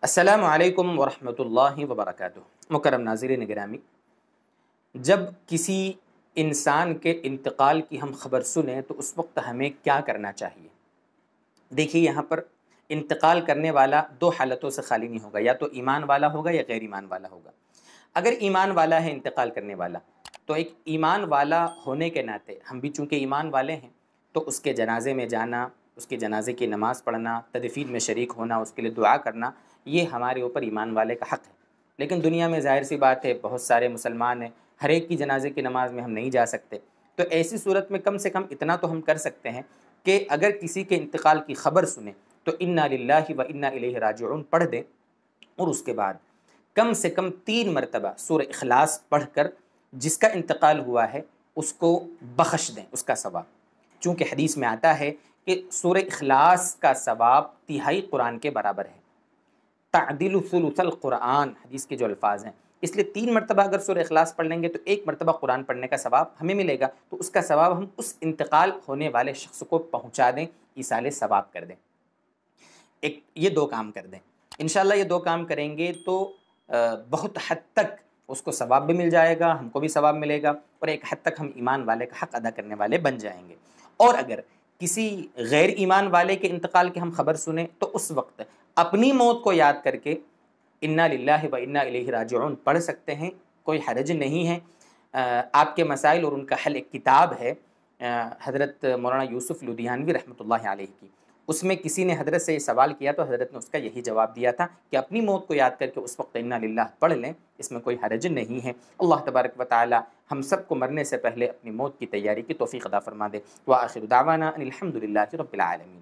السلام علیکم ورحمۃ اللہ وبرکاتہ۔ مکرم ناظرین گرامی، جب کسی انسان کے انتقال کی ہم خبر سنیں تو اس وقت ہمیں کیا کرنا چاہیے؟ دیکھیے، یہاں پر انتقال کرنے والا دو حالتوں سے خالی نہیں ہوگا، یا تو ایمان والا ہوگا یا غیر ایمان والا ہوگا۔ اگر ایمان والا ہے انتقال کرنے والا، تو ایک ایمان والا ہونے کے ناطے ہم بھی چونکہ ایمان والے ہیں تو اس کے جنازے میں جانا، اس کے جنازے کی نماز پڑھنا، تدفین میں شریک ہونا، اس کے لیے دعا کرنا، یہ ہمارے اوپر ایمان والے کا حق ہے۔ لیکن دنیا میں ظاہر سی بات ہے بہت سارے مسلمان ہیں، ہر ایک کی جنازے کی نماز میں ہم نہیں جا سکتے، تو ایسی صورت میں کم سے کم اتنا تو ہم کر سکتے ہیں کہ اگر کسی کے انتقال کی خبر سنیں تو انا للہ و انا الیہ راجعون پڑھ دیں، اور اس کے بعد کم سے کم 3 مرتبہ سورہ اخلاص پڑھ کر جس کا انتقال ہوا ہے اس کو بخش دیں، اس کا ثواب۔ چونکہ حدیث میں آتا ہے کہ سورہ اخلاص کا ثواب تہائی قرآن کے برابر ہے، تعدل ثلث القرآن، حدیث کے جو الفاظ ہیں۔ اس لیے 3 مرتبہ اگر سورہ اخلاص پڑھ لیں گے تو 1 مرتبہ قرآن پڑھنے کا ثواب ہمیں ملے گا، تو اس کا ثواب ہم اس انتقال ہونے والے شخص کو پہنچا دیں، ایصال ثواب کر دیں۔ یہ 2 کام کر دیں، انشاءاللہ یہ 2 کام کریں گے تو بہت حد تک اس کو ثواب بھی مل جائے گا، ہم کو بھی ثواب ملے گا، اور ایک حد تک ہم ایمان والے کا حق ادا کرنے والے بن جائیں گے۔ اور اگر کسی غیر ایمان والے کے انتقال کی ہم خبر سنیں تو اس وقت اپنی موت کو یاد کر کے انا للہ و انا الیہ راجعون پڑھ سکتے ہیں، کوئی حرج نہیں ہے۔ آپ کے مسائل اور ان کا حل ایک کتاب ہے حضرت مولانا یوسف لدھیانوی رحمۃ اللہ علیہ کی، اس میں کسی نے حضرت سے یہ سوال کیا تو حضرت نے اس کا یہی جواب دیا تھا کہ اپنی موت کو یاد کر کے اس وقت انا للہ پڑھ لیں، اس میں کوئی حرج نہیں ہے۔ اللہ تبارک و تعالی ہم سب کو مرنے سے پہلے اپنی موت کی تیاری کی توفیق عطا فرما دے۔ وآخر دعوانا ان الحمد للہ رب العالمین۔